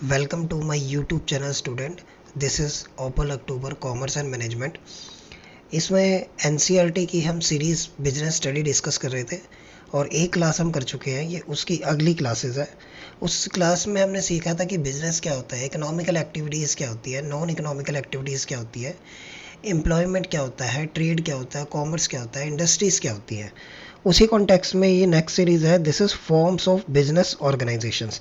Welcome to my YouTube channel student. This is Opal October commerce and management. इसमें NCERT की हम series business study discuss कर रहे थे और एक क्लास हम कर चुके हैं, ये उसकी अगली क्लासेस है। उस क्लास में हमने सीखा था कि बिज़नेस क्या होता है, इकोनॉमिकल एक्टिविटीज़ क्या होती है, नॉन इकोनॉमिकल एक्टिविटीज़ क्या होती है, एम्प्लॉयमेंट क्या होता है, ट्रेड क्या होता है, कॉमर्स क्या होता है, इंडस्ट्रीज़ क्या होती है। उसी कॉन्टेक्स्ट में ये नेक्स्ट सीरीज़ है, this is forms of business organisations.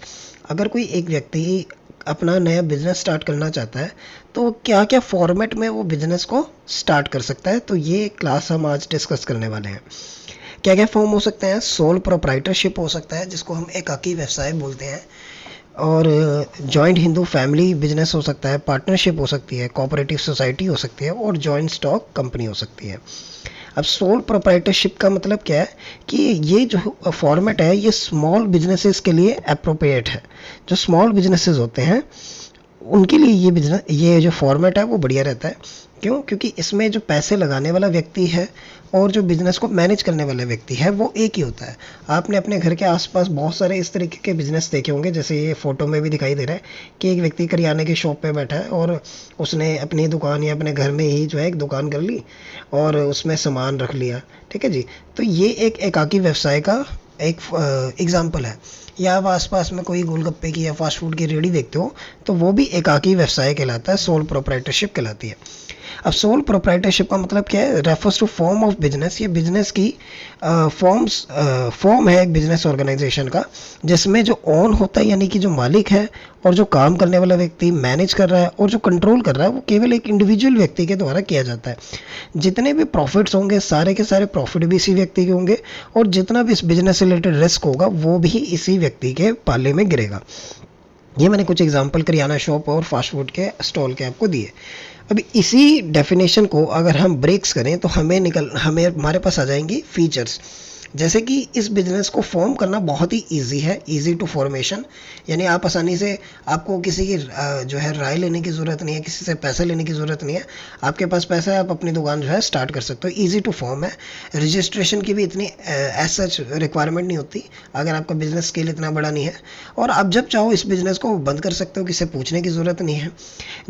अगर कोई एक व्यक्ति अपना नया बिजनेस स्टार्ट करना चाहता है तो क्या क्या फॉर्मेट में वो बिजनेस को स्टार्ट कर सकता है, तो ये क्लास हम आज डिस्कस करने वाले हैं। क्या क्या फॉर्म हो सकते हैं? सोल प्रोप्राइटरशिप हो सकता है, जिसको हम एकाकी व्यवसाय बोलते हैं, और जॉइंट हिंदू फैमिली बिजनेस हो सकता है, पार्टनरशिप हो सकती है, कोऑपरेटिव सोसाइटी हो सकती है, और जॉइंट स्टॉक कंपनी हो सकती है। अब सोल प्रोप्राइटरशिप का मतलब क्या है कि ये जो फॉर्मेट है ये स्मॉल बिजनेसेस के लिए अप्रोप्रिएट है। जो स्मॉल बिजनेसेस होते हैं उनके लिए ये जो फॉर्मेट है वो बढ़िया रहता है। क्यों? क्योंकि इसमें जो पैसे लगाने वाला व्यक्ति है और जो बिज़नेस को मैनेज करने वाला व्यक्ति है वो एक ही होता है। आपने अपने घर के आसपास बहुत सारे इस तरीके के बिज़नेस देखे होंगे, जैसे ये फ़ोटो में भी दिखाई दे रहा है कि एक व्यक्ति करियाने की शॉप पे बैठा है और उसने अपनी दुकान या अपने घर में ही जो है एक दुकान कर ली और उसमें सामान रख लिया। ठीक है जी। तो ये एक एकाकी व्यवसाय का एक एग्जाम्पल है। या आप आसपास में कोई गोलगप्पे की या फास्ट फूड की रेडी देखते हो तो वो भी एकाकी व्यवसाय कहलाता है, सोल प्रोप्राइटरशिप कहलाती है। अब सोल प्रोप्राइटरशिप का मतलब क्या है? Refers to form of business. ये बिजनेस की फॉर्म है एक बिजनेस ऑर्गेनाइजेशन का, जिसमें जो ओन होता है यानी कि जो मालिक है और जो काम करने वाला व्यक्ति मैनेज कर रहा है और जो कंट्रोल कर रहा है वो केवल एक इंडिविजुअल व्यक्ति के द्वारा किया जाता है। जितने भी प्रॉफिट्स होंगे सारे के सारे प्रॉफिट भी इसी व्यक्ति के होंगे, और जितना भी इस बिजनेस से रिलेटेड रिस्क होगा वो भी इसी व्यक्ति के पाले में गिरेगा। ये मैंने कुछ एग्जांपल करियाना शॉप और फास्ट फूड के स्टॉल के आपको दिए। अभी इसी डेफिनेशन को अगर हम ब्रेक्स करें तो हमें हमारे पास आ जाएंगी फीचर्स। जैसे कि इस बिज़नेस को फॉर्म करना बहुत ही इजी है, इजी टू फॉर्मेशन। यानी आप आसानी से, आपको किसी की जो है राय लेने की ज़रूरत नहीं है, किसी से पैसे लेने की ज़रूरत नहीं है। आपके पास पैसा है, आप अपनी दुकान जो है स्टार्ट कर सकते हो। इजी टू फॉर्म है। रजिस्ट्रेशन की भी इतनी एज सच रिक्वायरमेंट नहीं होती अगर आपका बिजनेस स्केल इतना बड़ा नहीं है, और आप जब चाहो इस बिज़नेस को बंद कर सकते हो, किसी से पूछने की ज़रूरत नहीं है।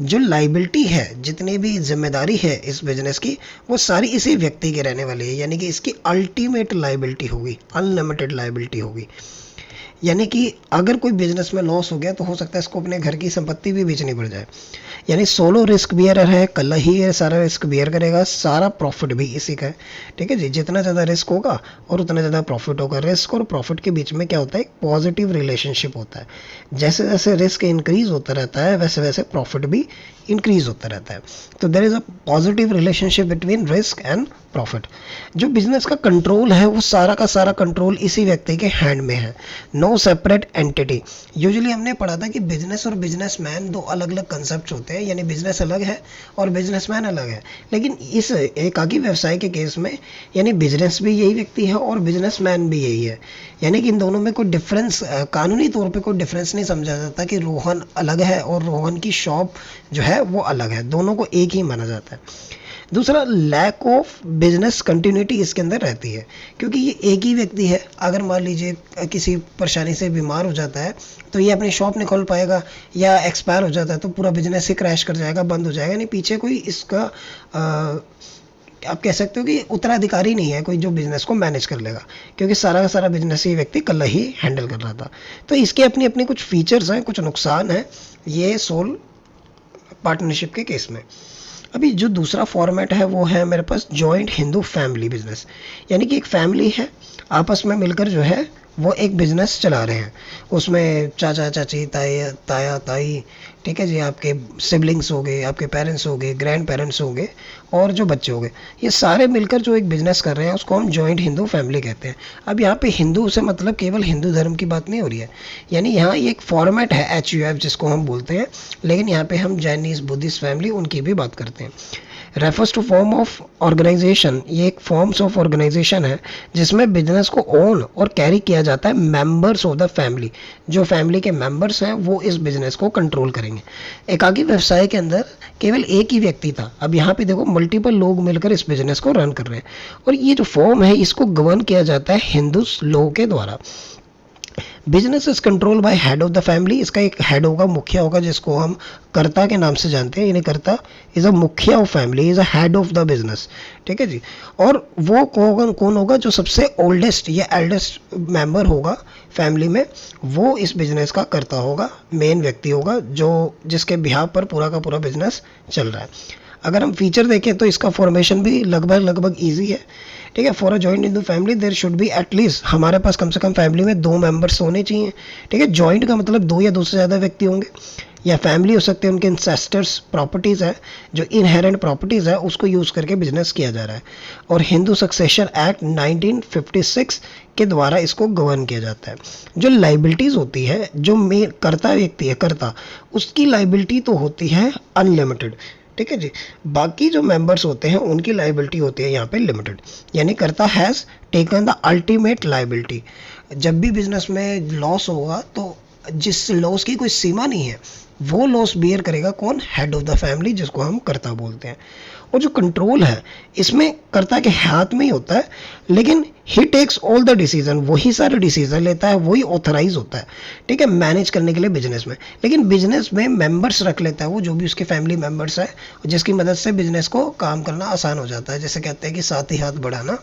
जो लाइबिलिटी है, जितनी भी जिम्मेदारी है इस बिज़नेस की, वो सारी इसी व्यक्ति के रहने वाली है। यानी कि इसकी अल्टीमेट लाइबिलिटी होगी, अनलिमिटेड लाइबिलिटी होगी। यानी कि अगर कोई बिजनेस में लॉस हो गया तो हो सकता है इसको अपने घर की संपत्ति भी बेचनी पड़ जाए। यानी सोलो रिस्क बियरर है, कल ही ये सारा रिस्क बियर करेगा, सारा प्रॉफिट भी इसी का है। ठीक है जी। जितना ज़्यादा रिस्क होगा और उतना ज़्यादा प्रॉफिट होगा। रिस्क और प्रॉफिट के बीच में क्या होता है? एक पॉजिटिव रिलेशनशिप होता है। जैसे जैसे रिस्क इंक्रीज होता रहता है वैसे वैसे प्रॉफिट भी इंक्रीज होता रहता है। तो there is a positive relationship between risk and profit. जो बिजनेस का कंट्रोल है वो सारा का सारा कंट्रोल इसी व्यक्ति के हैंड में है। No separate entity. यूजुअली हमने पढ़ा था कि बिजनेस और बिजनेसमैन दो अलग अलग कंसेप्ट होते हैं, यानी बिजनेस अलग है और बिजनेसमैन अलग है। लेकिन इस एकाकी व्यवसाय के केस में यानी बिजनेस भी यही व्यक्ति है और बिजनेसमैन भी यही है। यानी कि इन दोनों में कोई डिफरेंस, कानूनी तौर पे कोई डिफरेंस नहीं समझा जाता कि रोहन अलग है और रोहन की शॉप जो है वो अलग है। दोनों को एक ही माना जाता है। दूसरा, लैक ऑफ बिजनेस कंटिन्यूटी इसके अंदर रहती है, क्योंकि ये एक ही व्यक्ति है। अगर मान लीजिए किसी परेशानी से बीमार हो जाता है तो ये अपनी शॉप नहीं खोल पाएगा, या एक्सपायर हो जाता है तो पूरा बिजनेस ही क्रैश कर जाएगा, बंद हो जाएगा। नहीं, पीछे कोई इसका आप कह सकते हो कि उत्तराधिकारी नहीं है कोई जो बिजनेस को मैनेज कर लेगा, क्योंकि सारा का सारा बिजनेस ये व्यक्ति कल ही हैंडल कर रहा था। तो इसके अपनी अपनी कुछ फीचर्स हैं, कुछ नुकसान हैं ये सोल पार्टनरशिप के केस में। अभी जो दूसरा फॉर्मेट है वो है मेरे पास जॉइंट हिंदू फैमिली बिजनेस। यानी कि एक फैमिली है, आपस में मिलकर जो है वो एक बिजनेस चला रहे हैं। उसमें चाचा चाची, ताया ताई, ठीक है जी, आपके सिबलिंग्स हो गए, आपके पेरेंट्स हो गए, ग्रैंड पेरेंट्स हो गए, और जो बच्चे हो गए, ये सारे मिलकर जो एक बिजनेस कर रहे हैं उसको हम जॉइंट हिंदू फैमिली कहते हैं। अब यहाँ पे हिंदू से मतलब केवल हिंदू धर्म की बात नहीं हो रही है। यानी यहाँ ये एक फॉर्मेट है HUF जिसको हम बोलते हैं, लेकिन यहाँ पे हम जैनीज, बुद्धिस्ट फैमिली उनकी भी बात करते हैं। Refers to form of organisation. ये एक फॉर्म्स ऑफ ऑर्गेनाइजेशन है जिसमें बिजनेस को ओन और कैरी किया जाता है मेंबर्स ऑफ द फैमिली। जो फैमिली के मेंबर्स हैं वो इस बिजनेस को कंट्रोल करेंगे। एकाकी व्यवसाय के अंदर केवल एक ही व्यक्ति था, अब यहाँ पे देखो मल्टीपल लोग मिलकर इस बिजनेस को रन कर रहे हैं। और ये जो फॉर्म है इसको गवर्न किया जाता है हिंदू लॉ के द्वारा। Business is control by head of the family, इसका एक हेड होगा, मुखिया होगा, जिसको हम कर्ता के नाम से जानते हैं, यानी कर्ता इज अ मुखिया of family, is a head of the business, ठीक है जी। और वो कौन होगा, जो सबसे ओल्डेस्ट या एल्डेस्ट मेंबर होगा फैमिली में, वो इस बिजनेस का कर्ता होगा, मेन व्यक्ति होगा, जो जिसके बिहाफ पर पूरा का पूरा बिजनेस चल रहा है। अगर हम फीचर देखें तो इसका फॉर्मेशन भी लगभग ईजी है, ठीक है। For a joint Hindu family there should be at least, हमारे पास कम से कम फैमिली में 2 मेंबर्स होने चाहिए, ठीक है। जॉइंट का मतलब 2 या 2 से ज़्यादा व्यक्ति होंगे, या फैमिली हो सकते हैं, उनके इंसेस्टर्स प्रॉपर्टीज़ है, जो इनहेरेंट प्रॉपर्टीज़ है, उसको यूज़ करके बिजनेस किया जा रहा है। और हिंदू सक्सेशन एक्ट 1956 के द्वारा इसको गवर्न किया जाता है। जो लाइबिलिटीज़ होती है, जो मेन कर्ता व्यक्ति है, कर्ता, उसकी लाइबिलिटी तो होती है अनलिमिटेड, ठीक है जी। बाकी जो मेंबर्स होते हैं उनकी लाइबिलिटी होती है यहाँ पे लिमिटेड, यानी कर्ता has taken the ultimate liability. जब भी बिजनेस में लॉस होगा तो जिस लॉस की कोई सीमा नहीं है, वो लॉस बियर करेगा कौन, हेड ऑफ द फैमिली, जिसको हम कर्ता बोलते हैं। और जो कंट्रोल है इसमें कर्ता के हाथ में ही होता है, लेकिन ही टेक्स ऑल द डिसीजन, वही सारे डिसीजन लेता है, वही ऑथराइज होता है, ठीक है, मैनेज करने के लिए बिजनेस में। लेकिन बिजनेस में मेंबर्स रख लेता है वो, जो भी उसके फैमिली मेंबर्स है, जिसकी मदद से बिजनेस को काम करना आसान हो जाता है। जैसे कहते हैं कि साथ ही हाथ बढ़ाना,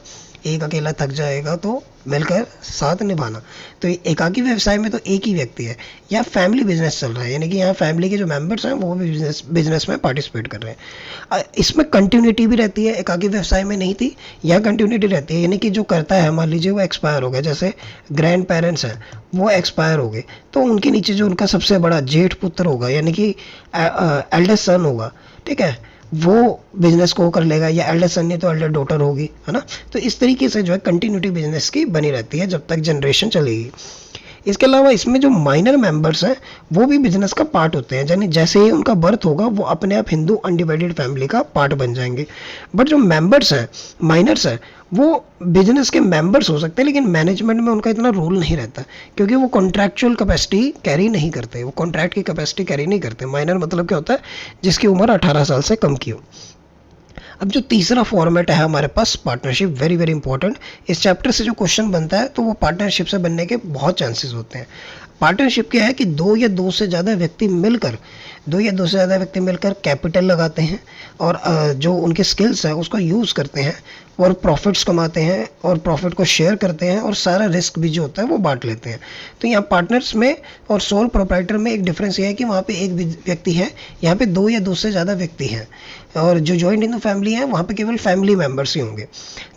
एक अकेला थक जाएगा तो मिलकर साथ निभाना। तो एकाकी व्यवसाय में तो एक ही व्यक्ति है, या फैमिली बिजनेस चल रहा है, यानी कि यहाँ फैमिली के जो मेंबर्स हैं वो भी बिजनेस में पार्टिसिपेट कर रहे हैं। इसमें कंटिन्यूटी भी रहती है, एकाकी व्यवसाय में नहीं थी, यहाँ कंटिन्यूटी रहती है, यानी कि जो करता है, मान लीजिए वो एक्सपायर हो गया, जैसे ग्रैंड पेरेंट्स हैं वो एक्सपायर हो गए, तो उनके नीचे जो उनका सबसे बड़ा जेठ पुत्र होगा, यानी कि एल्डेस्ट सन होगा, ठीक है, वो बिजनेस को कर लेगा, या एल्डर सन नहीं तो एल्डर डॉटर होगी, है ना। तो इस तरीके से जो है कंटिन्यूटी बिजनेस की बनी रहती है जब तक जनरेशन चलेगी। इसके अलावा इसमें जो माइनर मेंबर्स हैं वो भी बिजनेस का पार्ट होते हैं, यानी जैसे ही उनका बर्थ होगा वो अपने आप हिंदू अनडिवाइडेड फैमिली का पार्ट बन जाएंगे। बट जो मेंबर्स हैं, माइनर्स हैं, वो बिजनेस के मेंबर्स हो सकते हैं, लेकिन मैनेजमेंट में उनका इतना रोल नहीं रहता, क्योंकि वो कॉन्ट्रैक्चुअल कैपेसिटी कैरी नहीं करते, वो कॉन्ट्रैक्ट की कैपेसिटी कैरी नहीं करते। माइनर मतलब क्या होता है, जिसकी उम्र 18 साल से कम की हो। अब जो तीसरा फॉर्मेट है हमारे पास, पार्टनरशिप, वेरी वेरी इंपॉर्टेंट। इस चैप्टर से जो क्वेश्चन बनता है तो वो पार्टनरशिप से बनने के बहुत चांसेस होते हैं। पार्टनरशिप क्या है कि 2 या 2 से ज़्यादा व्यक्ति मिलकर कैपिटल लगाते हैं, और जो उनके स्किल्स हैं उसको यूज़ करते हैं, और प्रॉफिट्स कमाते हैं, और प्रॉफिट को शेयर करते हैं, और सारा रिस्क भी जो होता है वो बांट लेते हैं। तो यहाँ पार्टनर्स में और सोल प्रोप्राइटर में एक डिफरेंस ये है कि वहाँ पे एक व्यक्ति है, यहाँ पे 2 या 2 से ज़्यादा व्यक्ति हैं, और जो जॉइंट हिंदू फैमिली है वहाँ पे केवल फैमिली मेंबर्स ही होंगे।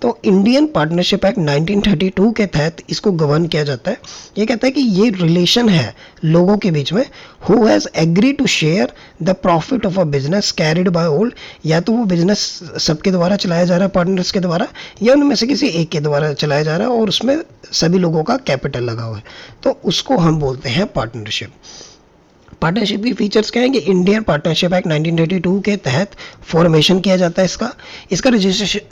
तो इंडियन पार्टनरशिप एक्ट 1932 के तहत इसको गवर्न किया जाता है। ये कहता है कि ये रिलेशन है लोगों के बीच में, who has agree to share the profit of a business carried by all, या तो वो बिजनेस सबके द्वारा चलाया जा रहा है पार्टनर्स के द्वारा, या उनमें से किसी एक के द्वारा चलाया जा रहा है, और उसमें सभी लोगों का कैपिटल लगा हुआ है, तो उसको हम बोलते हैं पार्टनरशिप। पार्टनरशिप की फीचर्स क्या है कि इंडियन पार्टनरशिप एक्ट 1982 के तहत फॉर्मेशन किया जाता है इसका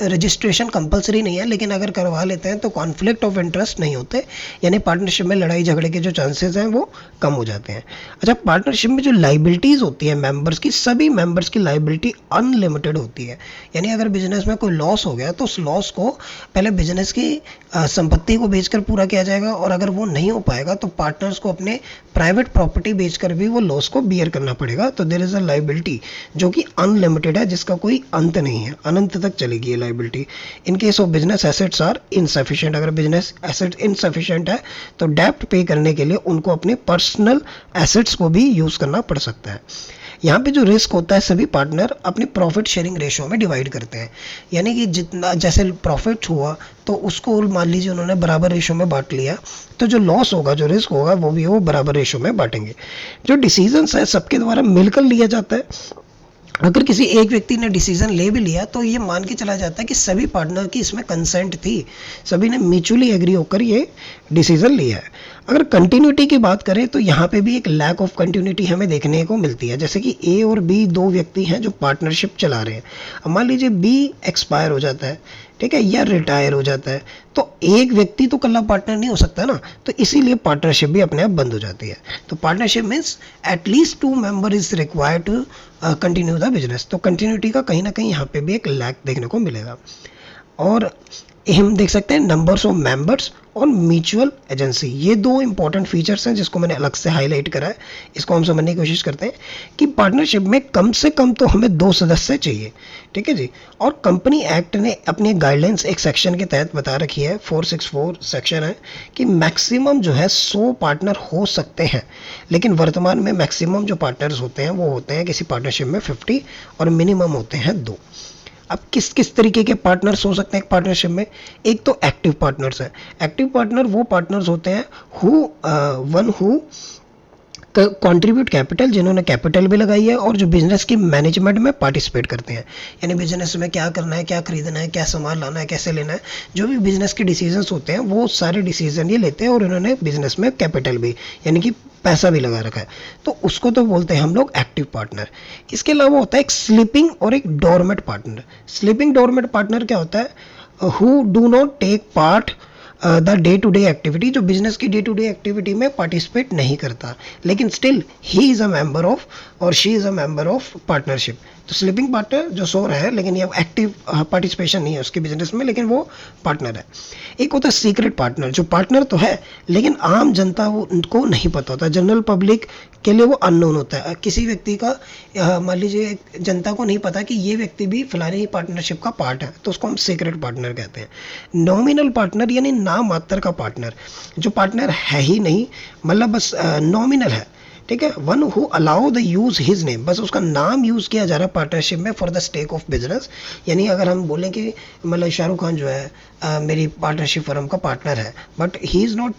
रजिस्ट्रेशन कंपलसरी नहीं है, लेकिन अगर करवा लेते हैं तो कॉन्फ्लिक्ट ऑफ इंटरेस्ट नहीं होते, यानी पार्टनरशिप में लड़ाई झगड़े के जो चांसेस हैं वो कम हो जाते हैं। अच्छा, पार्टनरशिप में जो लाइबिलिटीज़ होती है मेंबर्स की, सभी मेंबर्स की लाइबिलिटी अनलिमिटेड होती है, यानी अगर बिजनेस में कोई लॉस हो गया तो उस लॉस को पहले बिजनेस की संपत्ति को बेचकर पूरा किया जाएगा, और अगर वो नहीं हो पाएगा तो पार्टनर्स को अपने प्राइवेट प्रॉपर्टी बेचकर भी वो लॉस को बियर करना पड़ेगा। तो देयर इज अ लाइबिलिटी जो कि अनलिमिटेड है, जिसका कोई अंत नहीं है, अनंत तक चलेगी ये liability. In case of business assets are insufficient, अगर बिजनेस एसेट्स इनसफिशिएंट है तो डेप्ट पे करने के लिए उनको अपने पर्सनल एसेट्स को भी यूज़ करना पड़ सकता है। यहाँ पे जो रिस्क होता है सभी पार्टनर अपनी प्रॉफिट शेयरिंग रेशो में डिवाइड करते हैं, यानी कि जितना जैसे प्रॉफिट हुआ तो उसको मान लीजिए उन्होंने बराबर रेशो में बांट लिया, तो जो लॉस होगा, जो रिस्क होगा, वो भी वो बराबर रेशो में बांटेंगे। जो डिसीजंस है सबके द्वारा मिलकर लिया जाता है। अगर किसी एक व्यक्ति ने डिसीजन ले भी लिया तो ये मान के चला जाता है कि सभी पार्टनर की इसमें कंसेंट थी, सभी ने म्यूचुअली एग्री होकर ये डिसीजन लिया है। अगर कंटिन्यूटी की बात करें तो यहाँ पे भी एक लैक ऑफ कंटिन्यूटी हमें देखने को मिलती है, जैसे कि ए और बी 2 व्यक्ति हैं जो पार्टनरशिप चला रहे हैं। अब मान लीजिए बी एक्सपायर हो जाता है, ठीक है, या रिटायर हो जाता है, तो एक व्यक्ति तो कल्ला पार्टनर नहीं हो सकता ना, तो इसीलिए पार्टनरशिप भी अपने आप बंद हो जाती है। तो partnership means at least 2 member is required to continue the business. तो कंटिन्यूटी का कहीं ना कहीं यहाँ पे भी एक लैक देखने को मिलेगा। और हम देख सकते हैं नंबर्स ऑफ मेंबर्स और म्यूचुअल एजेंसी, ये दो इंपॉर्टेंट फीचर्स हैं जिसको मैंने अलग से हाईलाइट करा है। इसको हम समझने की कोशिश करते हैं कि पार्टनरशिप में कम से कम तो हमें 2 सदस्य चाहिए, ठीक है जी। और कंपनी एक्ट ने अपनी गाइडलाइंस एक सेक्शन के तहत बता रखी है, 464 सेक्शन है, कि मैक्सिमम जो है 100 पार्टनर हो सकते हैं, लेकिन वर्तमान में मैक्सिमम जो पार्टनर्स होते हैं वो होते हैं किसी पार्टनरशिप में 50 और मिनिमम होते हैं 2। अब किस किस तरीके के पार्टनर्स हो सकते हैं एक पार्टनरशिप में? एक तो एक्टिव पार्टनर्स हैं। एक्टिव पार्टनर वो पार्टनर्स होते हैं हु कंट्रीब्यूट कैपिटल, जिन्होंने कैपिटल भी लगाई है और जो बिजनेस की मैनेजमेंट में पार्टिसिपेट करते हैं। यानी बिजनेस में क्या करना है, क्या खरीदना है, क्या सामान लाना है, कैसे लेना है, जो भी बिजनेस के डिसीजंस होते हैं वो सारे डिसीजन ये लेते हैं, और इन्होंने बिजनेस में कैपिटल भी यानी कि पैसा भी लगा रखा है, तो उसको तो बोलते हैं हम लोग एक्टिव पार्टनर। इसके अलावा होता है एक स्लीपिंग और एक dormant partner. Sleeping dormant partner क्या होता है? Who do not take part the day to day activity, जो बिजनेस की डे टू डे एक्टिविटी में पार्टिसिपेट नहीं करता, लेकिन still he is a member of और she is a member of partnership. तो स्लीपिंग पार्टनर जो सो रहा है लेकिन ये एक्टिव पार्टिसिपेशन नहीं है उसके बिजनेस में, लेकिन वो पार्टनर है। एक होता है सीक्रेट पार्टनर, जो पार्टनर तो है लेकिन आम जनता वो उनको नहीं पता होता, जनरल पब्लिक के लिए वो अननोन होता है। किसी व्यक्ति का मान लीजिए जनता को नहीं पता कि ये व्यक्ति भी फलानी ही पार्टनरशिप का पार्ट है, तो उसको हम सीक्रेट पार्टनर कहते हैं। नॉमिनल पार्टनर यानी नाम मात्र का पार्टनर, जो पार्टनर है ही नहीं, मतलब बस नॉमिनल है, ठीक है। One who allow the use his name, बस उसका नाम यूज किया जा रहा है पार्टनरशिप में for the stake of business. यानी अगर हम बोलें कि मतलब शाहरुख खान जो है मेरी पार्टनरशिप फर्म का पार्टनर है, but he is not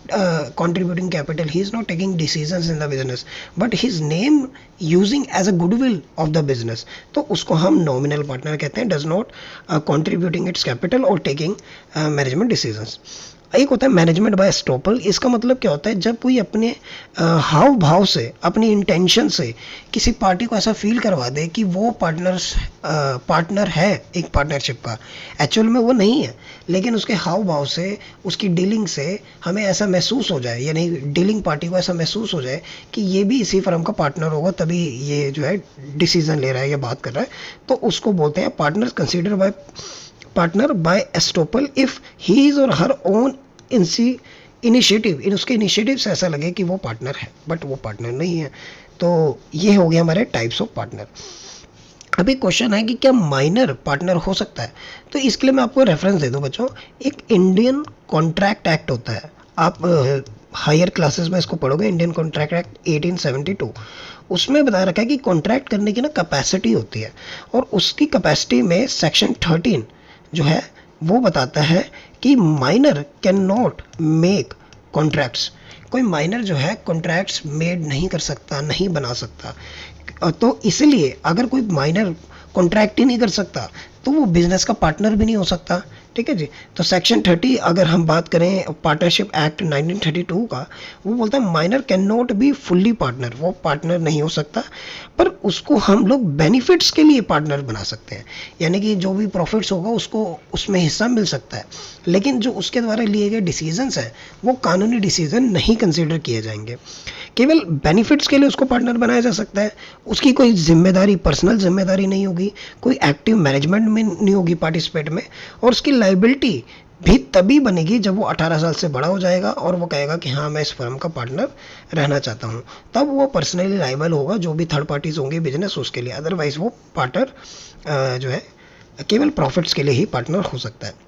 contributing capital, he is not taking decisions in the business, but his name using as a goodwill of the business, तो उसको हम नॉमिनल पार्टनर कहते हैं। Does not contributing its capital और taking management decisions. एक होता है management by estoppel. इसका मतलब क्या होता है? जब कोई अपने हाव भाव से, अपनी इंटेंशन से किसी पार्टी को ऐसा फील करवा दे कि वो पार्टनर है एक पार्टनरशिप का, एक्चुअल में वो नहीं है, लेकिन उसके हाव भाव से, उसकी डीलिंग से हमें ऐसा महसूस हो जाए, यानी डीलिंग पार्टी को ऐसा महसूस हो जाए कि ये भी इसी फर्म का पार्टनर होगा, तभी ये जो है डिसीजन ले रहा है या बात कर रहा है, तो उसको बोलते हैं partner consider bye partner by estoppel if he is और हर ओन इनिशिएटिव, इन उसके इनिशिएटिव से ऐसा लगे कि वो पार्टनर है बट वो पार्टनर नहीं है। तो ये हो गया हमारे टाइप्स ऑफ पार्टनर। अभी क्वेश्चन है कि क्या माइनर पार्टनर हो सकता है? तो इसके लिए मैं आपको रेफरेंस दे दूं बच्चों, एक इंडियन कॉन्ट्रैक्ट एक्ट होता है, आप हायर क्लासेस में इसको पढ़ोगे, इंडियन कॉन्ट्रैक्ट एक्ट 1872। उसमें बता रखा है कि कॉन्ट्रैक्ट करने की ना कैपेसिटी होती है, और उसकी कैपेसिटी में सेक्शन 13 जो है वो बताता है कि minor can not make contracts. कोई माइनर जो है कॉन्ट्रैक्ट्स मेड नहीं कर सकता, नहीं बना सकता। तो इसलिए अगर कोई माइनर कॉन्ट्रैक्ट ही नहीं कर सकता तो वो बिजनेस का पार्टनर भी नहीं हो सकता, ठीक है जी। तो सेक्शन 30 अगर हम बात करें पार्टनरशिप एक्ट 1932 का, वो बोलता है minor can not be fully partner, वो पार्टनर नहीं हो सकता, पर उसको हम लोग बेनिफिट्स के लिए पार्टनर बना सकते हैं, यानी कि जो भी प्रॉफिट्स होगा उसको उसमें हिस्सा मिल सकता है, लेकिन जो उसके द्वारा लिए गए डिसीजंस हैं वो कानूनी डिसीजन नहीं कंसिडर किए जाएंगे। केवल बेनिफिट्स के लिए उसको पार्टनर बनाया जा सकता है, उसकी कोई जिम्मेदारी, पर्सनल जिम्मेदारी नहीं होगी, कोई एक्टिव मैनेजमेंट में नहीं होगी पार्टिसिपेट में, और उसकी लाइबिलिटी भी तभी बनेगी जब वो 18 साल से बड़ा हो जाएगा और वो कहेगा कि हाँ मैं इस फर्म का पार्टनर रहना चाहता हूँ, तब वो पर्सनली लाइबल होगा जो भी थर्ड पार्टीज होंगे बिजनेस उसके लिए। अदरवाइज वो पार्टनर जो है केवल प्रॉफिट्स के लिए ही पार्टनर हो सकता है।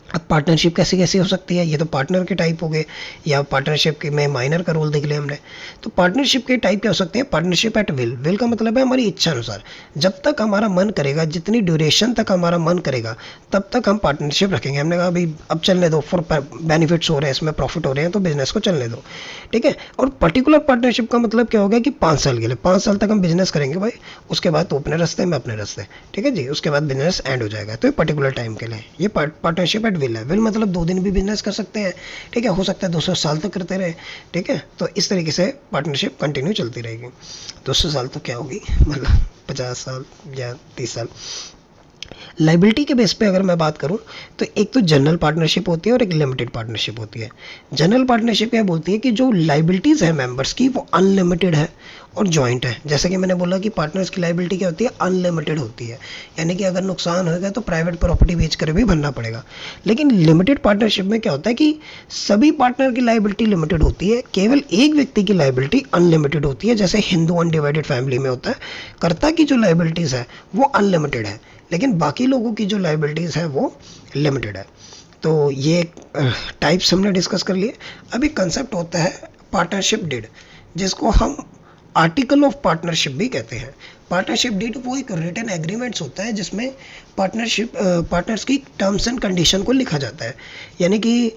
अब पार्टनरशिप कैसे कैसे हो सकती है? ये तो पार्टनर के टाइप हो गए, या पार्टनरशिप के में माइनर का रोल देख लिया हमने। तो पार्टनरशिप के टाइप क्या हो सकते हैं? Partnership at will. विल का मतलब है हमारी इच्छा अनुसार, जब तक हमारा मन करेगा, जितनी ड्यूरेशन तक हमारा मन करेगा तब तक हम पार्टनरशिप रखेंगे। हमने कहा भाई अब चलने दो, फॉर बेनिफिट्स हो रहे हैं, इसमें प्रॉफिट हो रहे हैं, तो बिजनेस को चलने दो, ठीक है। और पर्टिकुलर पार्टनरशिप का मतलब क्या होगा कि 5 साल के लिए, 5 साल तक हम बिजनेस करेंगे भाई, उसके बाद तो अपने रास्ते में अपने रास्ते, ठीक है जी, उसके बाद बिजनेस एंड हो जाएगा। तो ये पर्टिकुलर टाइम के लिए, ये पार्टनरशिप एट विल है। विल मतलब 2 दिन भी बिजनेस कर सकते हैं, ठीक है, हो सकता है 200 साल तक करते रहे, ठीक है। तो इस तरीके से पार्टनरशिप कंटिन्यू चलती रहेगी। 200 साल तो क्या होगी, मतलब 50 साल या 30 साल। लाइबिलिटी के बेस पे अगर मैं बात करूं तो एक तो जनरल पार्टनरशिप होती है और एक लिमिटेड पार्टनरशिप होती है। जनरल पार्टनरशिप क्या बोलती है कि जो लाइबिलिटीज़ है मेंबर्स की वो अनलिमिटेड है, और जॉइंट है। जैसे कि मैंने बोला कि पार्टनर्स की लाइबिलिटी क्या होती है, अनलिमिटेड होती है, यानी कि अगर नुकसान होगा तो प्राइवेट प्रॉपर्टी बेच कर भी भरना पड़ेगा। लेकिन लिमिटेड पार्टनरशिप में क्या होता है कि सभी पार्टनर की लाइबिलिटी लिमिटेड होती है, केवल एक व्यक्ति की लाइबिलिटी अनलिमिटेड होती है। जैसे हिंदू अनडिवाइडेड फैमिली में होता है, कर्ता की जो लाइबिलिटीज़ है वो अनलिमिटेड है, लेकिन बाकी लोगों की जो लाइबिलिटीज़ है वो लिमिटेड है। तो ये टाइप्स हमने डिस्कस कर लिए। अब एक कंसेप्ट होता है पार्टनरशिप डीड, जिसको हम आर्टिकल ऑफ पार्टनरशिप भी कहते हैं। पार्टनरशिप डीड वो एक रिटन एग्रीमेंट्स होता है जिसमें पार्टनर्स की टर्म्स एंड कंडीशन को लिखा जाता है। यानी कि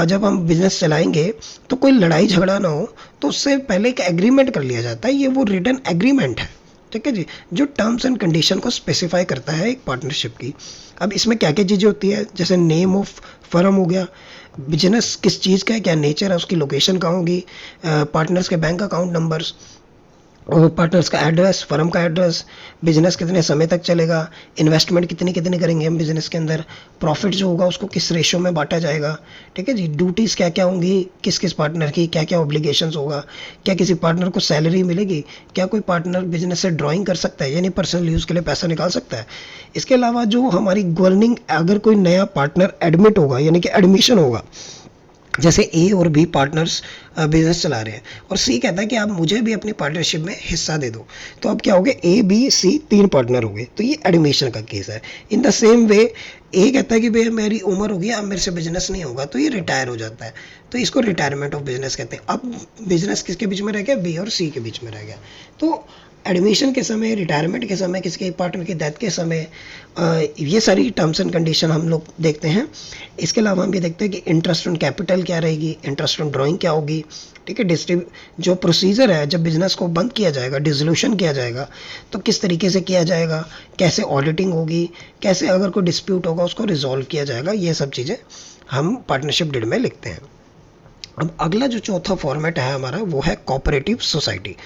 जब हम बिजनेस चलाएंगे तो कोई लड़ाई झगड़ा ना हो, तो उससे पहले एक एग्रीमेंट कर लिया जाता है, ये वो रिटन एग्रीमेंट है, ठीक है जी, जो टर्म्स एंड कंडीशन को स्पेसिफाई करता है एक पार्टनरशिप की। अब इसमें क्या क्या चीज़ें होती है, जैसे नेम ऑफ फर्म हो गया, बिजनेस किस चीज़ का है, क्या नेचर है, उसकी लोकेशन कहाँ होगी, पार्टनर्स के बैंक अकाउंट नंबर्स, और पार्टनर्स का एड्रेस, फर्म का एड्रेस, बिजनेस कितने समय तक चलेगा, इन्वेस्टमेंट कितनी कितनी करेंगे हम बिजनेस के अंदर, प्रॉफिट जो होगा उसको किस रेशो में बांटा जाएगा, ठीक है जी, ड्यूटीज़ क्या क्या होंगी किस किस पार्टनर की, क्या क्या ऑब्लिगेशंस होगा, क्या किसी पार्टनर को सैलरी मिलेगी, क्या कोई पार्टनर बिजनेस से ड्राइंग कर सकता है यानी पर्सनल यूज़ के लिए पैसा निकाल सकता है। इसके अलावा जो हमारी गवर्निंग, अगर कोई नया पार्टनर एडमिट होगा यानी कि एडमिशन होगा, जैसे ए और बी पार्टनर्स बिजनेस चला रहे हैं और सी कहता है कि आप मुझे भी अपनी पार्टनरशिप में हिस्सा दे दो, तो अब क्या हो गया, ए बी सी तीन पार्टनर हो गए, तो ये एडमिशन का केस है। इन द सेम वे ए कहता है कि भाई मेरी उम्र हो गई, अब मेरे से बिजनेस नहीं होगा, तो ये रिटायर हो जाता है, तो इसको रिटायरमेंट ऑफ बिजनेस कहते हैं। अब बिजनेस किसके बीच में रह गया, बी और सी के बीच में रह गया। तो एडमिशन के समय, रिटायरमेंट के समय, किसी के पार्टनर की डेथ के समय, ये सारी टर्म्स एंड कंडीशन हम लोग देखते हैं। इसके अलावा हम ये देखते हैं कि इंटरेस्ट ऑन कैपिटल क्या रहेगी, इंटरेस्ट ऑन ड्राइंग क्या होगी, ठीक है, जो प्रोसीजर है जब बिजनेस को बंद किया जाएगा, डिसोल्यूशन किया जाएगा, तो किस तरीके से किया जाएगा, कैसे ऑडिटिंग होगी, कैसे अगर कोई डिस्प्यूट होगा उसको रिजॉल्व किया जाएगा, ये सब चीज़ें हम पार्टनरशिप डीड में लिखते हैं। अब अगला जो चौथा फॉर्मेट है हमारा वो है कोऑपरेटिव सोसाइटी।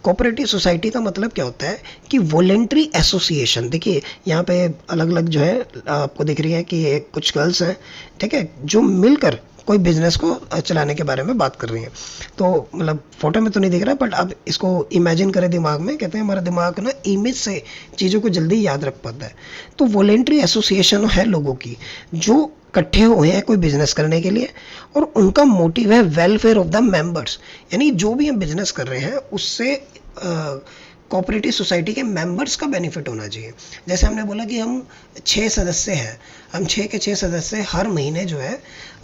कोऑपरेटिव सोसाइटी का मतलब क्या होता है कि वॉलेंट्री एसोसिएशन। देखिए यहाँ पे अलग अलग जो है आपको दिख रही है कि ये कुछ गर्ल्स हैं, ठीक है, जो मिलकर कोई बिजनेस को चलाने के बारे में बात कर रही हैं। तो मतलब फोटो में तो नहीं दिख रहा, बट आप इसको इमेजिन करें दिमाग में, कहते हैं हमारा दिमाग ना इमेज से चीज़ों को जल्दी याद रख पाता है। तो वॉलेंट्री एसोसिएशन है लोगों की जो इकट्ठे हुए हैं कोई बिजनेस करने के लिए, और उनका मोटिव है वेलफेयर ऑफ द मेंबर्स, यानी जो भी हम बिजनेस कर रहे हैं उससे कोऑपरेटिव सोसाइटी के मेंबर्स का बेनिफिट होना चाहिए। जैसे हमने बोला कि हम 6 सदस्य हैं, हम 6 के 6 सदस्य हर महीने जो है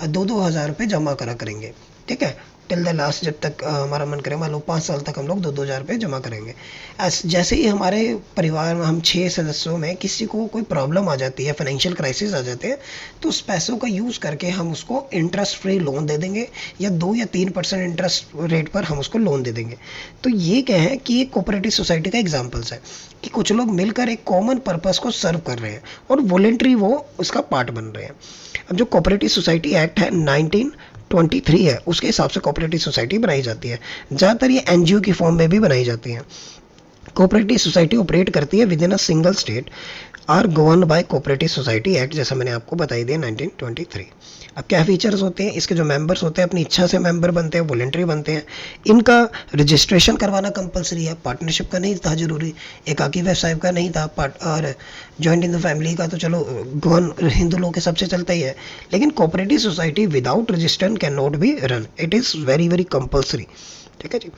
2-2 हज़ार रुपये जमा करा करेंगे, ठीक है, टिल द लास्ट, जब तक हमारा मन करे, मान लो 5 साल तक हम लोग 2-2 हज़ार रुपये जमा करेंगे। जैसे ही हमारे परिवार में हम 6 सदस्यों में किसी को कोई प्रॉब्लम आ जाती है, फाइनेंशियल क्राइसिस आ जाते हैं, तो उस पैसों का यूज़ करके हम उसको इंटरेस्ट फ्री लोन दे देंगे, या 2 या 3% इंटरेस्ट रेट पर हम उसको लोन दे देंगे। तो ये क्या है कि ये कोऑपरेटिव सोसाइटी का एग्जाम्पल्स है कि कुछ लोग मिलकर एक कॉमन पर्पस को सर्व कर रहे हैं और वॉलेंट्री वो उसका पार्ट बन रहे हैं। अब जो कोऑपरेटिव सोसाइटी एक्ट है 1923 है, उसके हिसाब से कोऑपरेटिव सोसाइटी बनाई जाती है। ज़्यादातर ये एनजीओ की फॉर्म में भी बनाई जाती हैं। कोऑपरेटिव सोसाइटी ऑपरेट करती है within a single state, are govern by cooperative society act, जैसा मैंने आपको बताई दिया 1923। अब क्या फीचर्स होते हैं, इसके जो मेंबर्स होते हैं अपनी इच्छा से मेंबर बनते हैं, वॉलेंट्री बनते हैं, इनका रजिस्ट्रेशन करवाना कंपलसरी है, पार्टनरशिप का नहीं था जरूरी, एकाकी व्यवसाय का नहीं था, और जॉइंट इन द फैमिली का तो चलो गवर्न हिंदू लोग के सबसे चलता ही है, लेकिन cooperative society without registration can not be run, it is very very compulsory, ठीक है जी।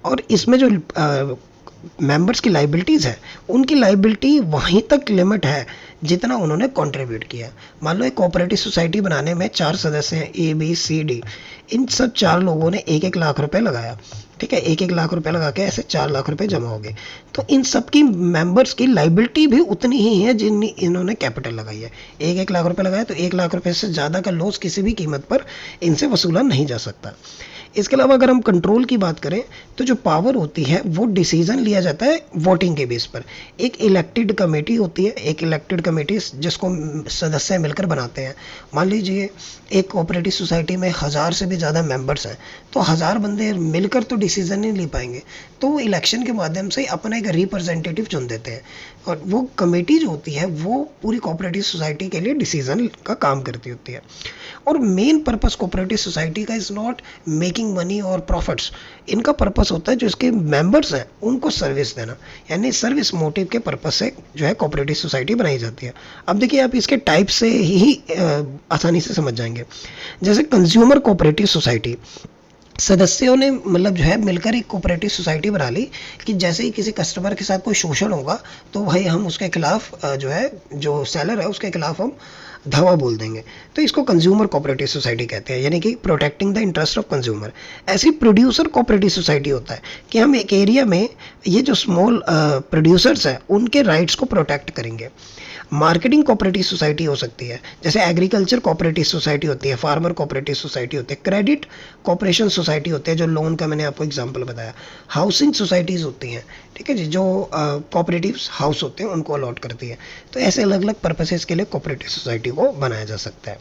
और इसमें जो मेंबर्स की लाइबिलिटीज़ है, उनकी लाइबिलिटी वहीं तक लिमिट है जितना उन्होंने कंट्रीब्यूट किया। मान लो एक कोऑपरेटिव सोसाइटी बनाने में 4 सदस्य हैं, ए बी सी डी, इन सब 4 लोगों ने 1-1 लाख रुपए लगाया, ठीक है, 1-1 लाख रुपए लगा के ऐसे 4 लाख रुपए जमा हो गए, तो इन सब की मेंबर्स की लाइबिलिटी भी उतनी ही है जितनी इन्होंने कैपिटल लगाई है। 1-1 लाख रुपए लगाया तो 1 लाख रुपए से ज़्यादा का लॉस किसी भी कीमत पर इनसे वसूला नहीं जा सकता। इसके अलावा अगर हम कंट्रोल की बात करें तो जो पावर होती है वो डिसीजन लिया जाता है वोटिंग के बेस पर। एक इलेक्टेड कमेटी होती है, एक इलेक्टेड कमेटी जिसको सदस्य मिलकर बनाते हैं। मान लीजिए एक कोऑपरेटिव सोसाइटी में 1000 से भी ज़्यादा मेंबर्स हैं, तो 1000 बंदे मिलकर तो डिसीजन नहीं ले पाएंगे, तो वो इलेक्शन के माध्यम से अपना एक रिप्रेजेंटेटिव चुन देते हैं, और वो कमेटी जो होती है वो पूरी कोऑपरेटिव सोसाइटी के लिए डिसीजन का काम करती होती है। और मेन पर्पस कोऑपरेटिव सोसाइटी का is not making making money और प्रॉफिट्स, इनका पर्पस होता है जो इसके मेंबर्स हैं उनको सर्विस देना, यानी सर्विस मोटिव के पर्पस से जो है कोऑपरेटिव सोसाइटी बनाई जाती है। अब देखिए आप इसके टाइप से ही आसानी से समझ जाएंगे। जैसे कंज्यूमर कोऑपरेटिव सोसाइटी, सदस्यों ने मतलब जो है मिलकर एक कोऑपरेटिव सोसाइटी बना ली कि जैसे ही किसी कस्टमर के साथ कोई शोषण होगा तो भाई हम उसके खिलाफ जो है, जो सेलर है उसके खिलाफ हम धावा बोल देंगे। तो इसको कंज्यूमर कोऑपरेटिव सोसाइटी कहते हैं, यानी कि protecting the interest of consumer. ऐसी प्रोड्यूसर कोऑपरेटिव सोसाइटी होता है कि हम एक एरिया में ये जो स्मॉल प्रोड्यूसर्स हैं उनके राइट्स को प्रोटेक्ट करेंगे। मार्केटिंग कोऑपरेटिव सोसाइटी हो सकती है, जैसे एग्रीकल्चर कोऑपरेटिव सोसाइटी होती है, फार्मर कोऑपरेटिव सोसाइटी होती है, क्रेडिट कोऑपरेशन सोसाइटी होती है जो लोन का मैंने आपको एग्जांपल बताया, हाउसिंग सोसाइटीज़ होती हैं, ठीक है जी, जो कोऑपरेटिव हाउस होते हैं उनको अलॉट करती है। तो ऐसे अलग अलग पर्पसेस के लिए कोऑपरेटिव सोसाइटी को बनाया जा सकता है।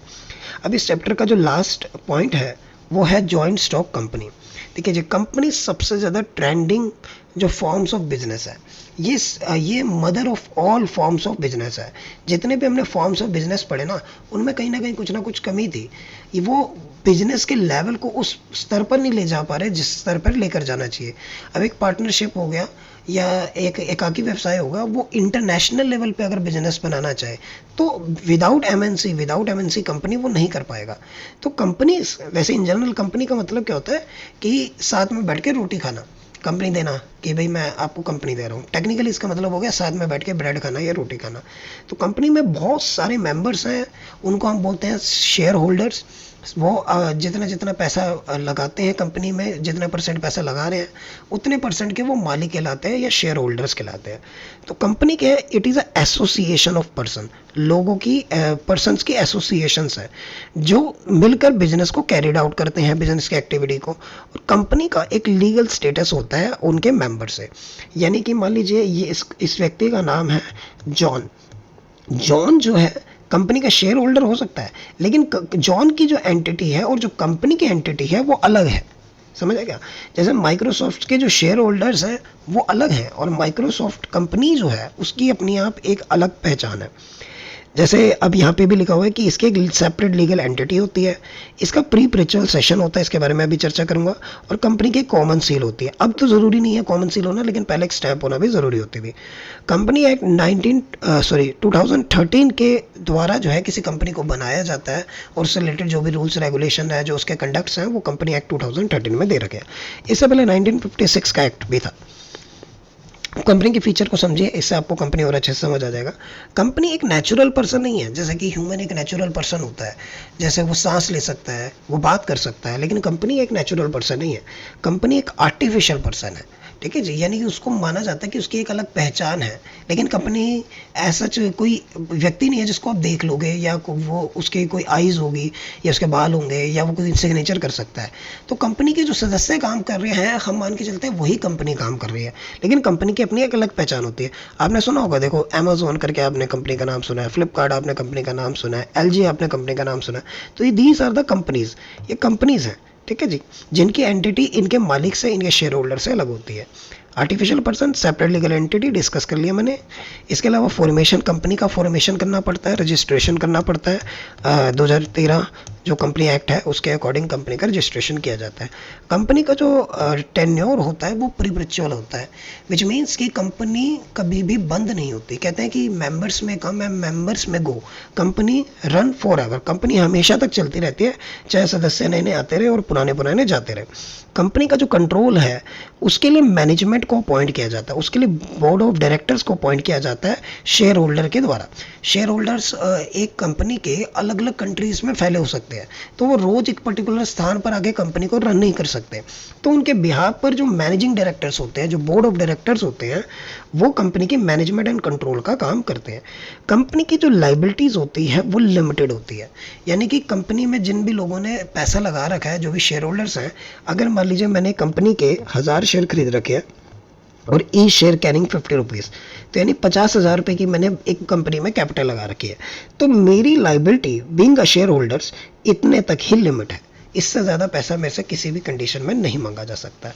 अब इस चैप्टर का जो लास्ट पॉइंट है वो है जॉइंट स्टॉक कंपनी। देखिए जी, कंपनी सबसे ज़्यादा ट्रेंडिंग जो फॉर्म्स ऑफ बिजनेस है, ये mother of all forms of business है। जितने भी हमने फॉर्म्स ऑफ बिजनेस पढ़े ना, उनमें कहीं ना कुछ कमी थी। ये वो बिजनेस के लेवल को उस स्तर पर नहीं ले जा पा रहे जिस स्तर पर लेकर जाना चाहिए। अब एक पार्टनरशिप हो गया या एक एकाकी व्यवसाय होगा, वो इंटरनेशनल लेवल पे अगर बिजनेस बनाना चाहे तो विदाउट एमएनसी कंपनी वो नहीं कर पाएगा। तो कंपनी, वैसे इन जनरल कंपनी का मतलब क्या होता है कि साथ में बैठ के रोटी खाना, कंपनी देना कि भाई मैं आपको कंपनी दे रहा हूँ। टेक्निकली इसका मतलब हो गया साथ में बैठ के ब्रेड खाना या रोटी खाना। तो कंपनी में बहुत सारे मेंबर्स हैं, उनको हम बोलते हैं शेयर होल्डर्स। वो जितना जितना पैसा लगाते हैं कंपनी में, जितना परसेंट पैसा लगा रहे हैं उतने परसेंट के वो मालिक कहलाते हैं या शेयर होल्डर्स कहलाते हैं। तो कंपनी क्या है, it is a association of person, लोगों की पर्सन्स की एसोसिएशंस है जो मिलकर बिजनेस को कैरिड आउट करते हैं, बिजनेस की एक्टिविटी को। और कंपनी का एक लीगल स्टेटस होता है उनके मेंबर से, यानी कि मान लीजिए ये इस व्यक्ति का नाम है जॉन। जॉन जो है कंपनी का शेयर होल्डर हो सकता है, लेकिन जॉन की जो एंटिटी है और जो कंपनी की एंटिटी है वो अलग है। समझ आया क्या? जैसे माइक्रोसॉफ्ट के जो शेयर होल्डर्स हैं वो अलग हैं और माइक्रोसॉफ्ट कंपनी जो है उसकी अपनी आप एक अलग पहचान है। जैसे अब यहाँ पे भी लिखा हुआ है कि इसकी एक सेपरेट लीगल एंटिटी होती है, इसका प्री प्रिचुअल सेशन होता है, इसके बारे में अभी चर्चा करूंगा, और कंपनी की कॉमन सील होती है। अब तो ज़रूरी नहीं है कॉमन सील होना, लेकिन पहले एक स्टैंप होना भी ज़रूरी होती थी। कंपनी एक्ट 2013 के द्वारा जो है किसी कंपनी को बनाया जाता है और उससे रिलेटेड जो भी रूल्स रेगुलेशन है, जो उसके कंडक्ट्स हैं, वो कंपनी एक्ट 2013 में दे रखे हैं। इससे पहले 1956 का एक्ट भी था। कंपनी के फीचर को समझिए, इससे आपको कंपनी और अच्छे से समझ आ जाएगा। कंपनी एक नेचुरल पर्सन नहीं है, जैसे कि ह्यूमन एक नेचुरल पर्सन होता है, जैसे वो सांस ले सकता है, वो बात कर सकता है, लेकिन कंपनी एक नेचुरल पर्सन नहीं है। कंपनी एक आर्टिफिशियल पर्सन है, ठीक है जी, यानी कि उसको माना जाता है कि उसकी एक अलग पहचान है, लेकिन कंपनी ऐसा कोई व्यक्ति नहीं है जिसको आप देख लोगे या वो उसके कोई आईज होगी या उसके बाल होंगे या वो कोई सिग्नेचर कर सकता है। तो कंपनी के जो सदस्य काम कर रहे हैं, हम मान के चलते हैं वही कंपनी काम कर रही है, लेकिन कंपनी की अपनी एक अलग पहचान होती है। आपने सुना होगा, देखो अमेजोन करके आपने कंपनी का नाम सुना है, फ्लिपकार्ट आपने कंपनी का नाम सुना है, एलजी आपने कंपनी का नाम सुना है। तो ये दीज आर द कंपनीज, ये कंपनीज हैं, ठीक है जी, जिनकी एंटिटी इनके मालिक से, इनके शेयर होल्डर से अलग होती है। Artificial person, separate legal entity discuss कर लिया मैंने। इसके अलावा फॉर्मेशन, कंपनी का फॉर्मेशन करना पड़ता है, रजिस्ट्रेशन करना पड़ता है। 2013 जो कंपनी एक्ट है उसके अकॉर्डिंग कंपनी का रजिस्ट्रेशन किया जाता है। कंपनी का जो टेन्योर होता है वो प्रीप्रिचुअल होता है, विच मीन्स कि कंपनी कभी भी बंद नहीं होती। कहते हैं कि मेंबर्स में कम है, मेंबर्स में go. Company run forever, company हमेशा तक चलती रहती है, चाहे सदस्य नए नए आते रहे और पुराने जाते रहे। कंपनी का जो कंट्रोल है उसके लिए मैनेजमेंट को अपॉइंट किया जाता है, उसके लिए बोर्ड ऑफ डायरेक्टर्स को अपॉइंट किया जाता है शेयर होल्डर के द्वारा। शेयर होल्डर्स एक कंपनी के अलग अलग कंट्रीज में फैले हो सकते हैं, तो वो रोज एक पर्टिकुलर स्थान पर आके कंपनी को रन नहीं कर सकते। तो उनके बिहाफ पर जो मैनेजिंग डायरेक्टर्स होते हैं, जो बोर्ड ऑफ डायरेक्टर्स होते हैं, वो कंपनी की मैनेजमेंट एंड कंट्रोल का काम करते हैं। कंपनी की जो लाइबिलिटीज होती है वो लिमिटेड होती है, यानी कि कंपनी में जिन भी लोगों ने पैसा लगा रखा है, जो भी शेयर होल्डर्स हैं, अगर मान लीजिए मैंने कंपनी के 1000 शेयर खरीद रखे हैं और ई शेयर कैरिंग 50 रुपीज़, तो यानी 50,000 रुपये की मैंने एक कंपनी में कैपिटल लगा रखी है, तो मेरी liability being a share holders इतने तक ही लिमिट है। इससे ज़्यादा पैसा मेरे से किसी भी कंडीशन में नहीं मांगा जा सकता है।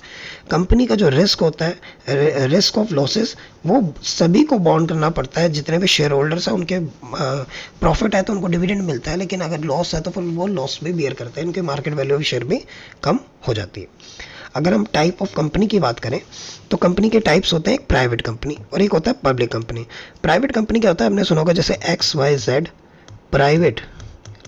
कंपनी का जो रिस्क होता है, रिस्क ऑफ लॉसेस, वो सभी को बॉन्ड करना पड़ता है। जितने भी शेयर होल्डर्स हैं उनके प्रॉफिट है तो उनको डिविडेंड मिलता है, लेकिन अगर लॉस है तो फिर वो लॉस भी बियर करते हैं, उनके मार्केट वैल्यू ऑफ शेयर भी कम हो जाती है। अगर हम टाइप ऑफ कंपनी की बात करें तो कंपनी के टाइप्स होते हैं, एक प्राइवेट कंपनी और एक होता है पब्लिक कंपनी। प्राइवेट कंपनी क्या होता है, हमने सुना होगा जैसे XYZ प्राइवेट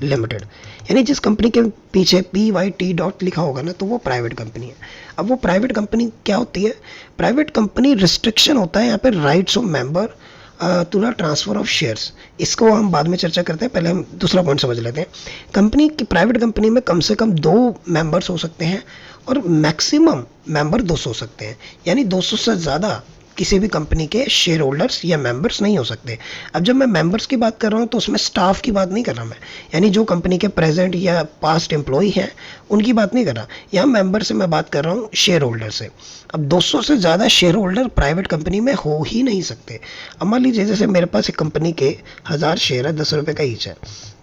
लिमिटेड, यानी जिस कंपनी के पीछे PYT डॉट लिखा होगा ना तो वो प्राइवेट कंपनी है। अब वो प्राइवेट कंपनी क्या होती है, प्राइवेट कंपनी रिस्ट्रिक्शन होता है यहाँ पे rights of member to the transfer of shares. इसको हम बाद में चर्चा करते हैं, पहले हम दूसरा पॉइंट समझ लेते हैं। कंपनी की प्राइवेट कंपनी में कम से कम 2 मेंबर्स हो सकते हैं और मैक्सिमम मेंबर 200 हो सकते हैं, यानी 200 से ज़्यादा किसी भी कंपनी के शेयर होल्डर्स या मेंबर्स नहीं हो सकते। अब जब मैं मेंबर्स की बात कर रहा हूँ तो उसमें स्टाफ की बात नहीं कर रहा मैं, यानी जो कंपनी के प्रेजेंट या पास्ट एम्प्लॉई हैं उनकी बात नहीं कर रहा। यहाँ मेंबर से मैं बात कर रहा हूँ शेयर होल्डर से। अब 200 से ज़्यादा शेयर होल्डर प्राइवेट कंपनी में हो ही नहीं सकते। अब मान लीजिए जैसे मेरे पास एक कंपनी के 1000 शेयर है, 10 रुपये का ईच है,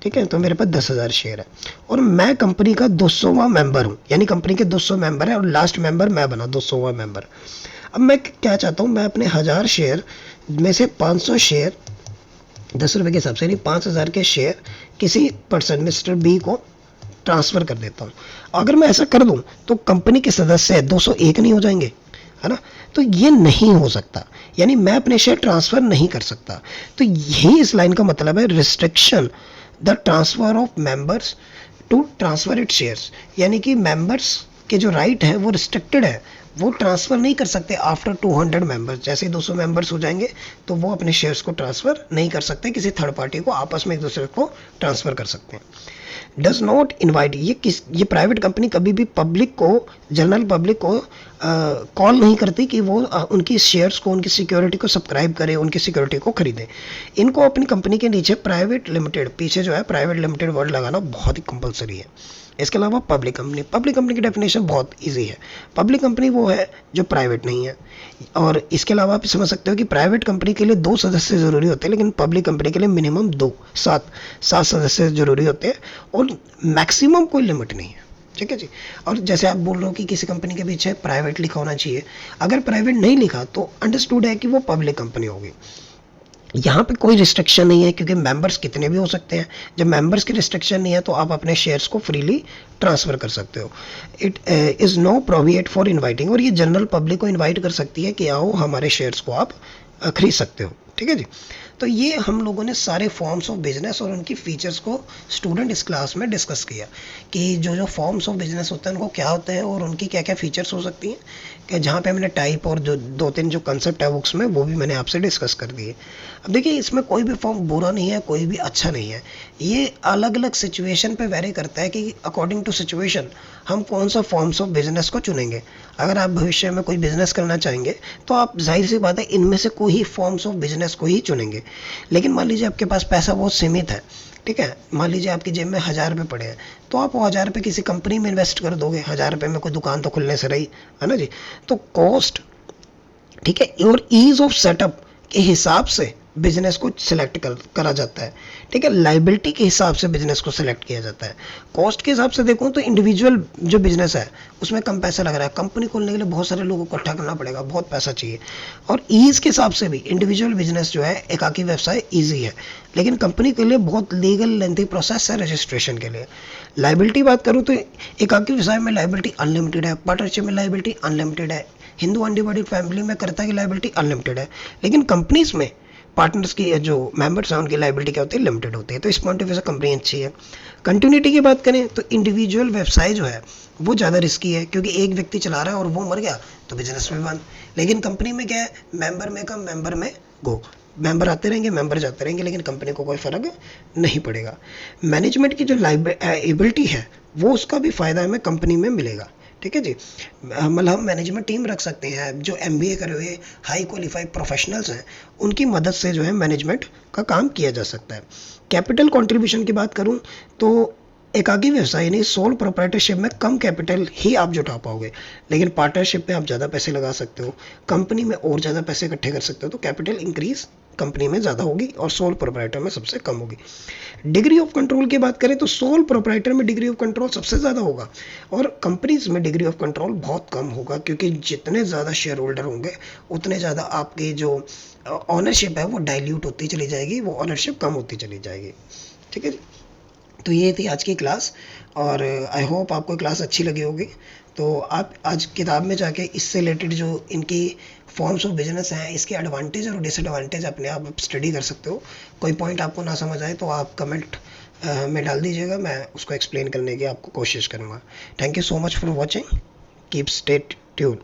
ठीक है, तो मेरे पास 10,000 शेयर है और मैं कंपनी का 200वां मेंबर हूँ, यानी कंपनी के 200 मेंबर है और लास्ट मेंबर मैं बना 200वां मेंबर। अब मैं क्या चाहता हूँ, मैं अपने 1000 शेयर में से 500 शेयर 10 रुपये के हिसाब से, यानी 5000 के शेयर किसी पर्सन मिस्टर बी को ट्रांसफ़र कर देता हूँ। अगर मैं ऐसा कर दूँ तो कंपनी के सदस्य 201 नहीं हो जाएंगे, है ना? तो ये नहीं हो सकता, यानी मैं अपने शेयर ट्रांसफ़र नहीं कर सकता। तो यही इस लाइन का मतलब है, restriction the transfer of members to transfer it shares, यानी कि मेंबर्स के जो राइट है वो रिस्ट्रिक्टेड है, वो ट्रांसफ़र नहीं कर सकते आफ्टर 200 मेंबर्स। जैसे 200 मेंबर्स हो जाएंगे तो वो अपने शेयर्स को ट्रांसफ़र नहीं कर सकते, किसी थर्ड पार्टी को आपस में एक दूसरे को ट्रांसफ़र कर सकते हैं। डज नॉट इनवाइट, ये प्राइवेट कंपनी कभी भी पब्लिक को, जनरल पब्लिक को कॉल नहीं करती कि वो उनकी शेयर्स को, उनकी सिक्योरिटी को सब्सक्राइब करे, उनकी सिक्योरिटी को खरीदे। इनको अपनी कंपनी के नीचे प्राइवेट लिमिटेड, पीछे जो है प्राइवेट लिमिटेड वर्ड लगाना बहुत ही कंपलसरी है। इसके अलावा पब्लिक कंपनी की डेफिनेशन बहुत इजी है। पब्लिक कंपनी वो है जो प्राइवेट नहीं है, और इसके अलावा आप समझ सकते हो कि प्राइवेट कंपनी के लिए 2 सदस्य ज़रूरी होते हैं, लेकिन पब्लिक कंपनी के लिए मिनिमम 7 सदस्य ज़रूरी होते हैं और मैक्सिमम कोई लिमिट नहीं है, ठीक है जी। और जैसे आप बोल रहे हो कि किसी कंपनी के पीछे प्राइवेट लिखा होना चाहिए, अगर प्राइवेट नहीं लिखा तो अंडरस्टूड है कि वो पब्लिक कंपनी होगी। यहाँ पे कोई रिस्ट्रिक्शन नहीं है क्योंकि मेंबर्स कितने भी हो सकते हैं। जब मेंबर्स की रिस्ट्रिक्शन नहीं है तो आप अपने शेयर्स को फ्रीली ट्रांसफ़र कर सकते हो। It is no private for inviting, और ये जनरल पब्लिक को इनवाइट कर सकती है कि आओ हमारे शेयर्स को आप खरीद सकते हो, ठीक है जी। तो ये हम लोगों ने सारे फॉर्म्स ऑफ बिजनेस और उनकी फीचर्स को स्टूडेंट इस क्लास में डिस्कस किया कि जो जो फॉर्म्स ऑफ बिजनेस होते हैं उनको क्या होते हैं और उनकी क्या क्या फीचर्स हो सकती हैं, कि जहाँ पे मैंने टाइप और जो 2-3 जो कंसेप्ट है बुक्स में वो भी मैंने आपसे डिस्कस कर दिए। अब देखिए इसमें कोई भी फॉर्म बुरा नहीं है, कोई भी अच्छा नहीं है, ये अलग अलग सिचुएशन पे वेरी करता है कि अकॉर्डिंग टू सिचुएशन हम कौन सा फॉर्म्स ऑफ बिजनेस को चुनेंगे। अगर आप भविष्य में कोई बिजनेस करना चाहेंगे तो आप जाहिर सी बात है इनमें से कोई ही फॉर्म्स ऑफ बिजनेस को ही चुनेंगे। लेकिन मान लीजिए आपके पास पैसा बहुत सीमित है, ठीक है, मान लीजिए आपकी जेब में 1000 रुपये पड़े हैं, तो आप वो 1000 रुपये किसी कंपनी में इन्वेस्ट कर दोगे। 1000 रुपये में कोई दुकान तो खुलने से रही, है ना जी। तो कॉस्ट, ठीक है, और ईज ऑफ सेटअप के हिसाब से बिजनेस को सिलेक्ट करा जाता है, ठीक है। लाइबिलिटी के हिसाब से बिजनेस को सिलेक्ट किया जाता है। कॉस्ट के हिसाब से देखूँ तो इंडिविजुअल जो बिजनेस है उसमें कम पैसा लग रहा है, कंपनी खोलने के लिए बहुत सारे लोगों को इकट्ठा करना पड़ेगा, बहुत पैसा चाहिए। और ईज़ के हिसाब से भी इंडिविजुअल बिजनेस जो है, एकाकी व्यवसाय ईजी है, लेकिन कंपनी के लिए बहुत लीगल लेंथी प्रोसेस है रजिस्ट्रेशन के लिए। लाइबिलिटी बात करूँ तो एकाकी व्यवसाय में लाइबिलिटी अनलिमिटेड है, पार्टनरशिप में लाइबिलिटी अनलिमिटेड है, हिंदू अनडिवाइडेड फैमिली में करता की लाइबिलिटी अनलिमिटेड है, लेकिन कंपनीज में पार्टनर्स की जो मेंबर्स हैं उनकी लाइबिलिटी क्या होती है, लिमिटेड होती है। तो इस पॉइंट ऑफ व्यू से कंपनी अच्छी है। कंटिन्यूटी की बात करें तो इंडिविजुअल व्यवसाय जो है वो ज़्यादा रिस्की है, क्योंकि एक व्यक्ति चला रहा है और वो मर गया तो बिजनेस में बंद। लेकिन कंपनी में क्या है, मेंबर में कम मेंबर में गो, मेंबर आते रहेंगे मेंबर जाते रहेंगे, लेकिन कंपनी को कोई फ़र्क नहीं पड़ेगा। मैनेजमेंट की जो एबिलिटी है वो उसका भी फ़ायदा हमें कंपनी में मिलेगा, ठीक है जी। मतलब हम मैनेजमेंट टीम रख सकते हैं, जो MBA करे हुए हाई क्वालिफाइड प्रोफेशनल्स हैं उनकी मदद से जो है मैनेजमेंट का काम किया जा सकता है। कैपिटल कंट्रीब्यूशन की बात करूं तो एकाकी व्यवसाय यानी सोल प्रोप्राइटरशिप में कम कैपिटल ही आप जुटा पाओगे, लेकिन पार्टनरशिप में आप ज़्यादा पैसे लगा सकते हो, कंपनी में और ज़्यादा पैसे इकट्ठे कर सकते हो, तो कैपिटल इंक्रीज कंपनी में ज़्यादा होगी और सोल प्रोप्राइटर में सबसे कम होगी। डिग्री ऑफ कंट्रोल की बात करें तो सोल प्रोप्राइटर में डिग्री ऑफ कंट्रोल सबसे ज़्यादा होगा और कंपनीज में डिग्री ऑफ कंट्रोल बहुत कम होगा, क्योंकि जितने ज़्यादा शेयर होल्डर होंगे उतने ज़्यादा आपकी जो ऑनरशिप है वो डाइल्यूट होती चली जाएगी, वो ऑनरशिप कम होती चली जाएगी। ठीक है जी। तो ये थी आज की क्लास और आई होप आपको क्लास अच्छी लगी होगी। तो आप आज किताब में जाके इससे रिलेटेड जो इनकी फॉर्म्स ऑफ बिजनेस हैं, इसके एडवांटेज और डिसएडवांटेज अपने आप स्टडी कर सकते हो। कोई पॉइंट आपको ना समझ आए तो आप कमेंट में डाल दीजिएगा, मैं उसको एक्सप्लेन करने की आपको कोशिश करूँगा। Thank you so much for watching, keep stay tune.